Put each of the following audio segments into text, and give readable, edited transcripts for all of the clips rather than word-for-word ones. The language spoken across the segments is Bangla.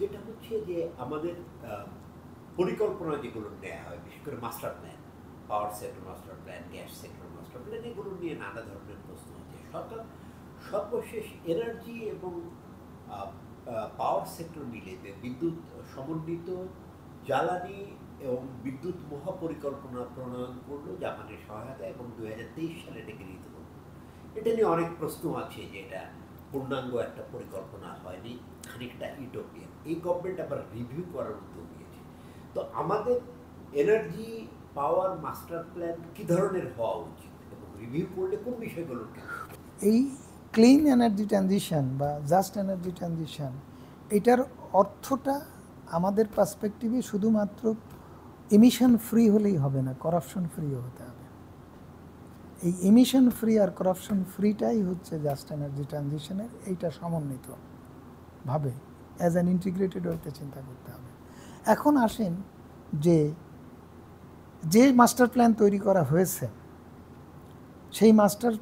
যেটা হচ্ছে যে আমাদের পরিকল্পনা যেগুলো নেওয়া হয়, বিশেষ করে master plan, power sector master plan, gas sector master plan, এগুলো নিয়ে নানা ধরনের প্রশ্ন হচ্ছে। সরকার সর্বশেষ এনার্জি এবং পাওয়ার সেক্টর মিলে বিদ্যুৎ সমন্বিত জ্বালানি এবং বিদ্যুৎ মহাপরিকল্পনা প্রণয়ন করলো জাপানের সহায়তা, এবং 2023 সালে এটাকে গৃহীত করলো। এটা নিয়ে অনেক প্রশ্ন আছে যে এটা পূর্ণাঙ্গ একটা পরিকল্পনা হয়নি, খানিকটা ইউটোপিয়ান। এই গভর্নমেন্ট আবার রিভিউ করার উদ্যোগ নিয়েছে। তো আমাদের এনার্জি পাওয়ার মাস্টার প্ল্যান কী ধরনের হওয়া উচিত এবং রিভিউ করলে কোন বিষয়গুলোর ক্ষেত্রে? এই ক্লিন এনার্জি ট্রানজিশন বা জাস্ট এনার্জি ট্রানজিশন, এটার অর্থটা আমাদের পার্সপেক্টিভে শুধুমাত্র এমিশন ফ্রি হলেই হবে না, করাপশন ফ্রিও হতে হবে। এই এমিশন ফ্রি আর করাপশন ফ্রিটাই হচ্ছে জাস্ট এনার্জি ট্রানজিশনের, এইটা সমন্বিতভাবে অ্যাজ অ্যান ইন্টিগ্রেটেড ওয়েতে চিন্তা করতে হবে। এখন আসেন যে মাস্টার প্ল্যান তৈরি করা হয়েছে, সেই মাস্টার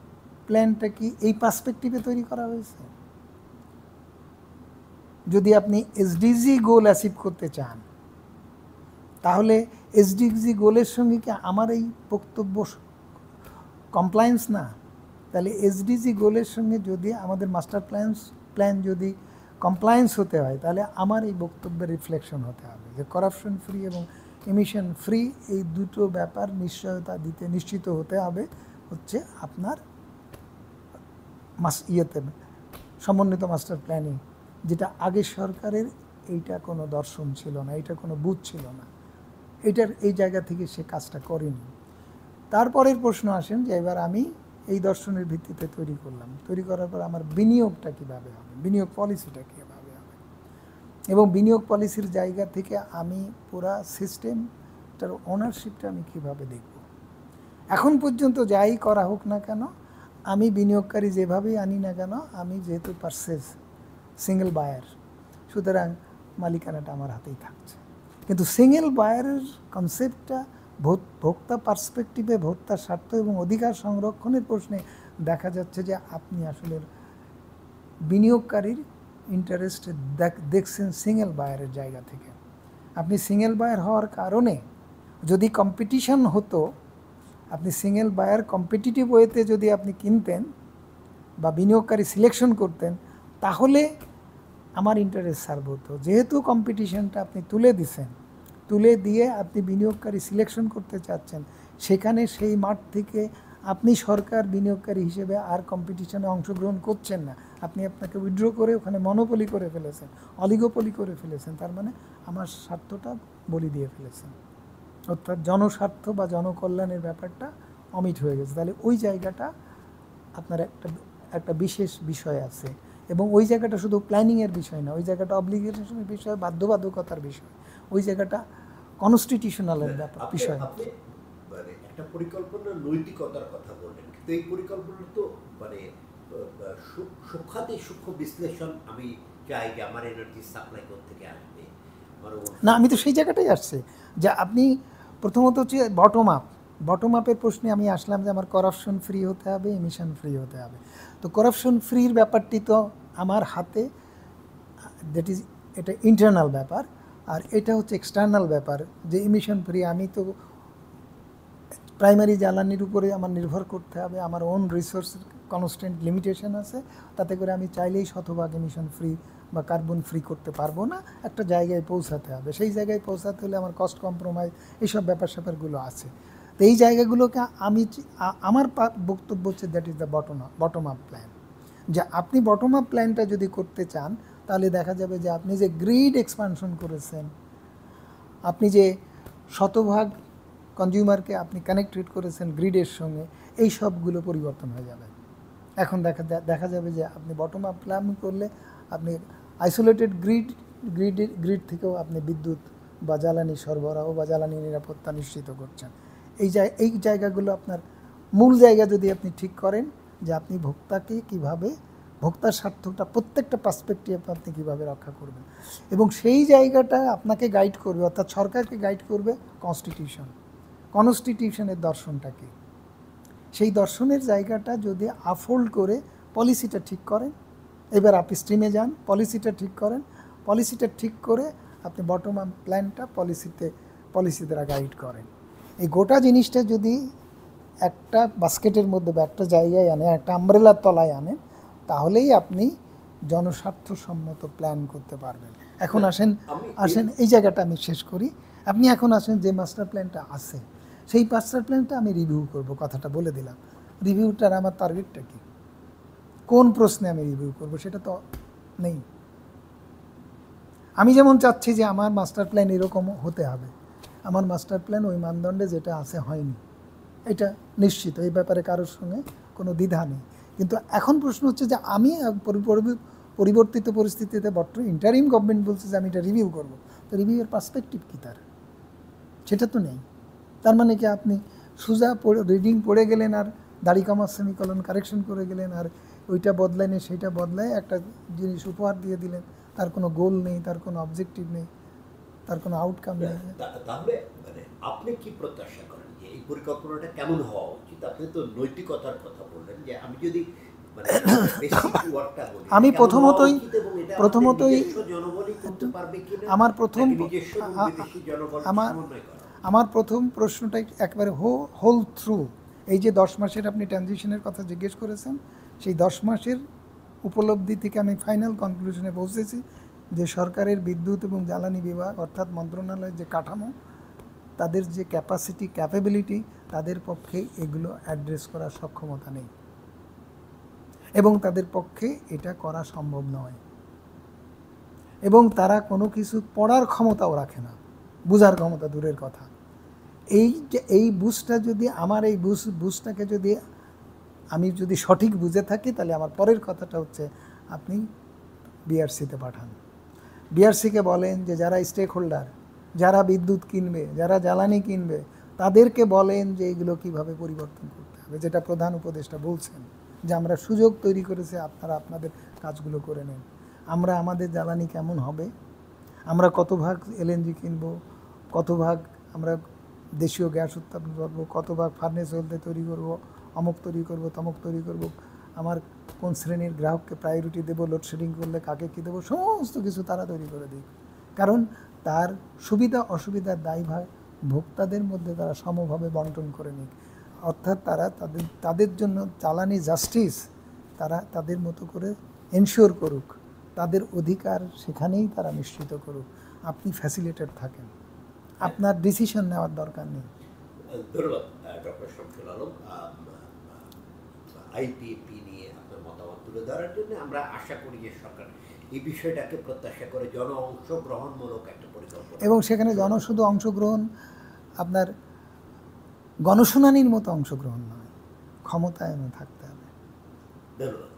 প্ল্যানটা কি এই পার্সপেক্টিভে তৈরি করা হয়েছে? যদি আপনি এসডিজি গোল অ্যাচিভ করতে চান, তাহলে এসডিজি গোলের সঙ্গে কি আমার এই বক্তব্য কমপ্লায়েন্স না? তাহলে এসডিজি গোলের সঙ্গে যদি আমাদের মাস্টার প্ল্যান যদি কমপ্লায়েন্স হতে হয়, তাহলে আমার এই বক্তব্যের রিফ্লেকশন হতে হবে যে করাপশন ফ্রি এবং এমিশন ফ্রি, এই দুটো ব্যাপার নিশ্চয়তা দিতে নিশ্চিত হতে হবে হচ্ছে আপনার সমন্বিত মাস্টার প্ল্যানিং, যেটা আগে সরকারের এইটা কোনো দর্শন ছিল না, এটা কোনো বুথ ছিল না, এই জায়গা থেকে সে কাজটা করেনি। তারপরের প্রশ্ন আসেন যে এবার আমি এই দর্শনের ভিত্তিতে তৈরি করলাম, তৈরি করার পর আমার বিনিয়োগটা কীভাবে হবে, বিনিয়োগ পলিসিটা কীভাবে হবে, এবং বিনিয়োগ পলিসির জায়গা থেকে আমি পুরা সিস্টেমটার ওনারশিপটা আমি কীভাবে দেখব। এখন পর্যন্ত যাই করা হোক না কেন, আমি বিনিয়োগকারী যেভাবেই আনি না কেন, আমি যেহেতু পারচেজ সিঙ্গেল বায়ার, সুতরাং মালিকানাটা আমার হাতেই থাকছে। কিন্তু সিঙ্গেল বায়ারের কনসেপ্টটা ভোক্তা পার্সপেক্টিভে, ভোক্তার স্বার্থ এবং অধিকার সংরক্ষণের প্রশ্নে দেখা যাচ্ছে যে আপনি আসলে বিনিয়োগকারীর ইন্টারেস্ট দেখছেন সিঙ্গেল বায়ারের জায়গা থেকে। আপনি সিঙ্গেল বায়ার হওয়ার কারণে যদি কম্পিটিশন হতো, আপনি সিঙ্গেল বায়ার কম্পিটিটিভ ওয়েতে যদি আপনি কিনতেন বা বিনিয়োগকারী সিলেকশন করতেন, তাহলে আমার ইন্টারেস্ট সার্ভ হতো। যেহেতু কম্পিটিশনটা আপনি তুলে দিয়ে আপনি বিনিয়োগকারী সিলেকশন করতে চাচ্ছেন, সেখানে সেই মাঠ থেকে আপনি সরকার বিনিয়োগকারী হিসেবে আর কম্পিটিশনে অংশগ্রহণ করছেন না, আপনি আপনাকে উইথড্র করে ওখানে মনোপলি করে ফেলেছেন, অলিগোপলি করে ফেলেছেন। তার মানে আমার স্বার্থটা বলি দিয়ে ফেলেছেন, অর্থাৎ জনস্বার্থ বা জনকল্যাণের ব্যাপারটা অমিট হয়ে গেছে। তাহলে ওই জায়গাটা আপনার একটা বিশেষ বিষয় আছে, এবং ওই জায়গাটা শুধু প্ল্যানিংয়ের বিষয় না, ওই জায়গাটা অব্লিগেশনের বিষয়, বাধ্যবাধকতার বিষয়, ওই জায়গাটা কনস্টিটিউশনালের ব্যাপার বিষয়। আপনি মানে একটা পরিকল্পনার নৈতিকতার কথা বললেন, কিন্তু এই পরিকল্পনা তো মানে সূক্ষ্ম বিশ্লেষণ আমি চাই যে আমার এনার্জি সাপ্লাই কোথা থেকে আসবে। না, আমি তো সেই জায়গাটাই আসছে যে আপনি প্রথমত হচ্ছে বটম আপের প্রশ্নে আমি আসলাম যে আমার করাপশন ফ্রি হতে হবে, এমিশন ফ্রি হতে হবে। তো করাপশন ফ্রির ব্যাপারটি তো আমার হাতে, এটা ইন্টারনাল ব্যাপার, আর এটা হচ্ছে এক্সটার্নাল ব্যাপার যে এমিশন ফ্রি। আমি তো প্রাইমারি জ্বালানির উপরে আমার নির্ভর করতে হবে, আমার ওন রিসোর্সের কনস্ট্যান্ট লিমিটেশন আছে, তাতে করে আমি চাইলেই শতভাগ এমিশন ফ্রি বা কার্বন ফ্রি করতে পারবো না, একটা জায়গায় পৌঁছাতে হবে। সেই জায়গায় পৌঁছাতে হলে আমার কস্ট কম্প্রোমাইজ, এইসব ব্যাপারগুলো আছে। তো এই জায়গাগুলোকে আমার বক্তব্য হচ্ছে that is the bottom up plan. যে আপনি বটম আপ প্ল্যানটা যদি করতে চান, তাহলে দেখা যাবে যে আপনি যে গ্রিড এক্সপানশন করেছেন, আপনি যে শতভাগ কনজিউমারকে আপনি কানেক্টেড করেছেন গ্রিডের সঙ্গে, এই সবগুলো পরিবর্তন হয়ে যাবে। এখন দেখা যাবে যে আপনি বটম আপ প্ল্যান করলে আপনি আইসোলেটেড গ্রিড থেকেও আপনি বিদ্যুৎ বা জ্বালানি সরবরাহ বা জ্বালানি নিরাপত্তা নিশ্চিত করছেন। এই জায়গাগুলো আপনার মূল জায়গা যদি আপনি ঠিক করেন যে আপনি ভোক্তাকে কিভাবে, ভোক্তার স্বার্থটা প্রত্যেকটা পার্সপেক্টিভ আপনি কীভাবে রক্ষা করবেন, এবং সেই জায়গাটা আপনাকে গাইড করবে, অর্থাৎ সরকারকে গাইড করবে কনস্টিটিউশনের দর্শনটা কি। সেই দর্শনের জায়গাটা যদি আফোল্ড করে পলিসিটা ঠিক করেন, এবার আপনি স্ট্রিমে যান, পলিসিটা ঠিক করেন, পলিসিটা ঠিক করে আপনি বটম আপ প্ল্যানটা পলিসি দ্বারা গাইড করেন। এই গোটা জিনিসটা যদি একটা বাস্কেটের মধ্যে বা একটা জায়গায় আনে, একটা আমব্রেলার তলায় আনেন, তাহলেই আপনি জনস্বার্থসম্মত প্ল্যান করতে পারবেন। এখন আসেন এই জায়গাটা আমি শেষ করি। আপনি এখন আসেন যে মাস্টার প্ল্যানটা আছে, সেই মাস্টার প্ল্যানটা আমি রিভিউ করব, কথাটা বলে দিলাম। রিভিউটার আমার টার্গেটটা কি, কোন প্রশ্নে আমি রিভিউ করব সেটা তো নেই। আমি যেমন চাচ্ছি যে আমার মাস্টার প্ল্যান এরকম হতে হবে, আমার মাস্টার প্ল্যান ওই মানদণ্ডে যেটা আছে হয়নি, এটা নিশ্চিত, এই ব্যাপারে কারোর সঙ্গে কোনো দ্বিধা নেই। কিন্তু এখন প্রশ্ন হচ্ছে যে আমি পরিবর্তিত পরিস্থিতিতে বর্তমান ইন্টারিম গভর্নমেন্ট বলছে যে আমি এটা রিভিউ করব, তো রিভিউয়ের পার্সপেক্টিভ কী তার, সেটা তো নেই। তার মানে কি আপনি সোজা রিডিং পড়ে গেলেন আর দাড়ি কমা সেমিকলন কারেকশন করে গেলেন আর ওইটা বদলায় নেই সেইটা বদলায় একটা জিনিস উপহার দিয়ে দিলেন, তার কোনো গোল নেই, তার কোনো অবজেক্টিভ নেই, তার কোনো আউটকাম নেই। তাহলে মানে আপনি কি প্রত্যাশা করেন যে এই পরিকল্পনাটা কেমন হওয়া উচিত? আপনি তো নৈতিকতার কথা বললেন, যে আমি যদি আমি প্রথমতই আমার প্রথম প্রশ্নটাই একেবারে হোল থ্রু এই যে 10 মাসের আপনি ট্রানজিশনের কথা জিজ্ঞেস করেছেন, সেই 10 মাসের উপলব্ধি থেকে আমি ফাইনাল কনক্লুশনে পৌঁছেছি যে সরকারের বিদ্যুৎ এবং জ্বালানি বিভাগ অর্থাৎ মন্ত্রণালয়ের যে কাঠামো, তাদের যে ক্যাপাবিলিটি, তাদের পক্ষে এগুলো অ্যাড্রেস করার সক্ষমতা নেই এবং তাদের পক্ষে এটা করা সম্ভব নয়, এবং তারা কোনো কিছু পড়ার ক্ষমতাও রাখে না, বুঝার ক্ষমতা দূরের কথা। এই বুঝটা যদি আমার এই বুঝটাকে যদি আমি যদি সঠিক বুঝে থাকি, তাহলে আমার পরের কথাটা হচ্ছে আপনি বিআরসিতে পাঠান। বিআরসিকে বলেন যে যারা স্টেক হোল্ডার, যারা বিদ্যুৎ কিনবে, যারা জ্বালানি কিনবে, তাদেরকে বলেন যে এইগুলো কীভাবে পরিবর্তন করতে হবে, যেটা প্রধান উপদেষ্টা বলছেন যে আমরা সুযোগ তৈরি করেছি, আপনারা আপনাদের কাজগুলো করে নেন। আমরা আমাদের জ্বালানি কেমন হবে, আমরা কত ভাগ এলএনজি কিনবো, কত ভাগ আমরা দেশীয় গ্যাস উৎপাদন করবো, কত ভাগ ফার্নেস ওয়েলতে তৈরি করবো, অমুক তৈরি করবো, তমুক তৈরি করবো, আমার কোন শ্রেণীর গ্রাহককে প্রায়োরিটি দেবো, লোডশেডিং করলে কাকে কী দেবো, সমস্ত কিছু তারা তৈরি করে দিক। কারণ তার সুবিধা অসুবিধার দায়ভার ভোক্তাদের মধ্যে তারা সমভাবে বন্টন করে নিক, অর্থাৎ তারা তাদের জন্য জ্বালানি জাস্টিস তারা তাদের মতো করে এনশিওর করুক, তাদের অধিকার সেখানেই তারা নিশ্চিত করুক। আপনি ফ্যাসিলিটেট থাকেন, আপনার ডিসিশন নেওয়ার দরকার নেই। ধন্যবাদ ডক্টর শামসুল আলম, আইপিএপি নিয়ে আপনার মতামত তুলে ধরার জন্য। আমরা আশা করি যে সরকার এই বিষয়টাকে প্রত্যাশা করে জন অংশগ্রহণমূলক একটা পরিকল্পনা, এবং সেখানে শুধু অংশগ্রহণ, আপনার গণশুনানির মতো অংশগ্রহণ নয়, ক্ষমতায়নও থাকতে হবে। ধন্যবাদ।